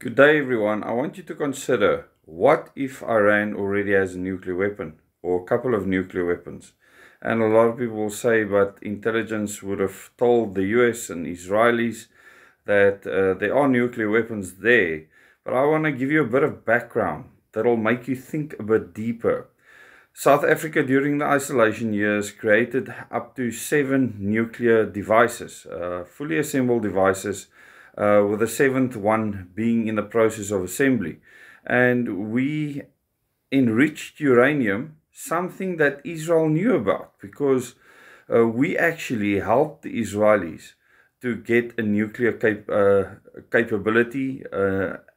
Good day, everyone. I want you to consider, what if Iran already has a nuclear weapon or a couple of nuclear weapons? And a lot of people will say, but intelligence would have told the US and Israelis that there are nuclear weapons there. But I want to give you a bit of background that'll make you think a bit deeper. South Africa during the isolation years created up to 7 nuclear devices, fully assembled devices, with the 7th one being in the process of assembly. And we enriched uranium, something that Israel knew about, because we actually helped the Israelis to get a nuclear capability,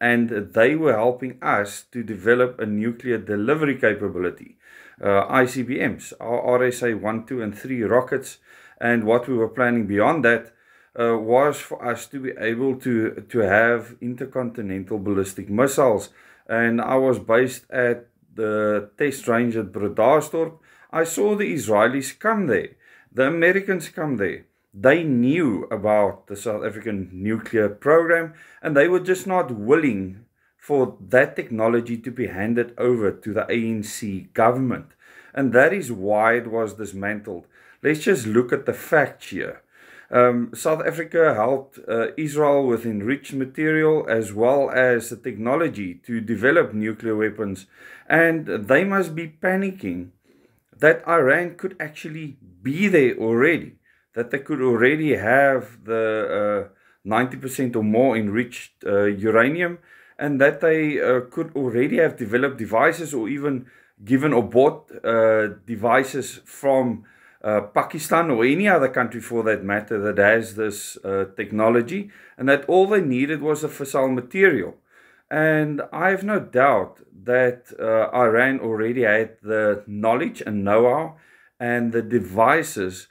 and they were helping us to develop a nuclear delivery capability, ICBMs, our RSA 1, 2, and 3 rockets. And what we were planning beyond that was for us to be able to have intercontinental ballistic missiles. And I was based at the test range at Bredasdorp. I saw the Israelis come there, the Americans come there. They knew about the South African nuclear program, and they were just not willing for that technology to be handed over to the ANC government. And that is why it was dismantled. Let's just look at the facts here. South Africa helped Israel with enriched material as well as the technology to develop nuclear weapons. And they must be panicking that Iran could actually be there already, that they could already have the 90% or more enriched uranium, and that they could already have developed devices or even given or bought devices from Pakistan or any other country for that matter that has this technology, and that all they needed was a fissile material. And I have no doubt that Iran already had the knowledge and know-how and the devices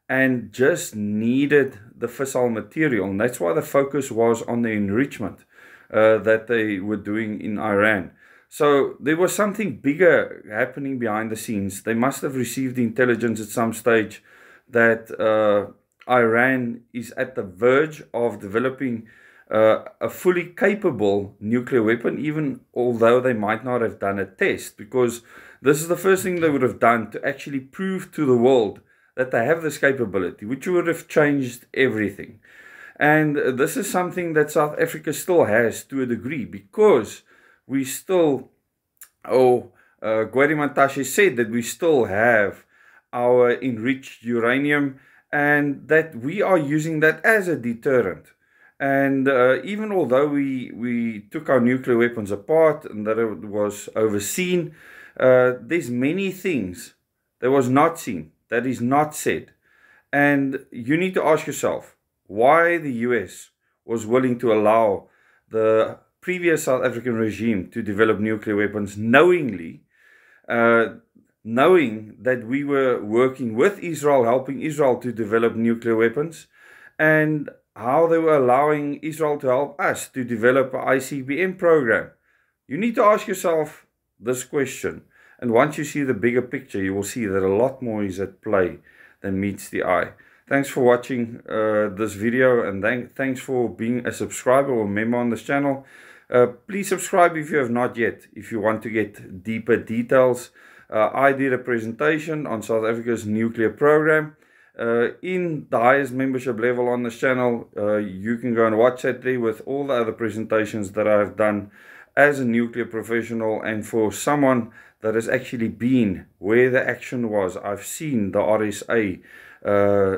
and just needed the fissile material. And that's why the focus was on the enrichment that they were doing in Iran. So there was something bigger happening behind the scenes. They must have received intelligence at some stage that Iran is at the verge of developing a fully capable nuclear weapon, even although they might not have done a test, because this is the first thing they would have done to actually prove to the world that they have this capability, which would have changed everything. And this is something that South Africa still has to a degree, because we still, Gwede Mantashe said that we still have our enriched uranium, and that we are using that as a deterrent. And even although we took our nuclear weapons apart and that it was overseen, there's many things that was not seen, that is not said. And you need to ask yourself why the US was willing to allow the previous South African regime to develop nuclear weapons knowingly, knowing that we were working with Israel, helping Israel to develop nuclear weapons, and how they were allowing Israel to help us to develop an ICBM program. You need to ask yourself this question. And once you see the bigger picture, you will see that a lot more is at play than meets the eye. Thanks for watching this video, and thanks for being a subscriber or member on this channel. Please subscribe if you have not yet, if you want to get deeper details. I did a presentation on South Africa's nuclear program. In the highest membership level on this channel, you can go and watch that there with all the other presentations that I have done as a nuclear professional, and for someone that has actually been where the action was. I've seen the RSA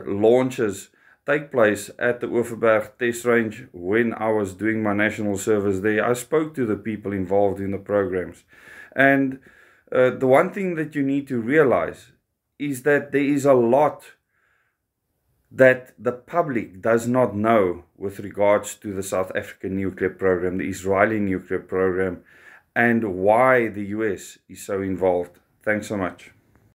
launches take place at the Overberg test range when I was doing my national service there. I spoke to the people involved in the programs. And the one thing that you need to realize is that there is a lot that the public does not know with regards to the South African nuclear program, the Israeli nuclear program, and why the US is so involved. Thanks so much.